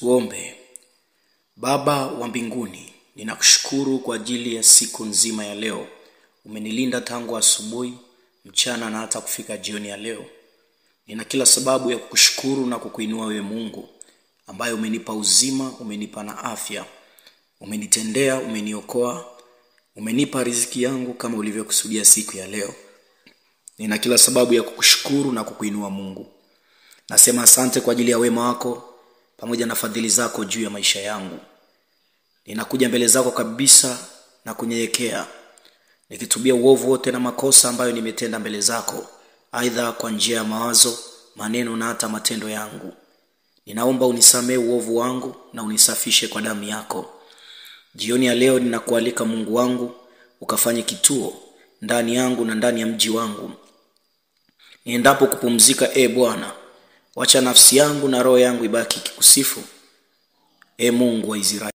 Tuombe. Baba wa mbinguni, ninakushukuru kwa ajili ya siku nzima ya leo. Umenilinda tangu asubuhi, mchana na hata kufika jioni ya leo. Nina kila sababu ya kukushukuru na kukuinua wewe Mungu, ambaye umenipa uzima, umenipa na afya. Umenitendea, umeniokoa, umenipa riziki yangu kama ulivyokusudia siku ya leo. Nina kila sababu ya kukushukuru na kukuinua Mungu. Nasema asante kwa ajili ya wema wako pamoja na fadhili zako juu ya maisha yangu. Ninakuja mbele zako kabisa na kunyenyekea, nikitubia uovu wote na makosa ambayo nimetenda mbele zako, aidha kwa njia ya mawazo, maneno na hata matendo yangu. Ninaomba unisamehe uovu wangu na unisafishe kwa damu yako. Jioni ya leo ninakualika Mungu wangu, ukafanye kituo ndani yangu na ndani ya mji wangu. Niendapo kupumzika, Bwana, wacha nafsi yangu na roho yangu ibaki kikusifu, Mungu wa Israeli.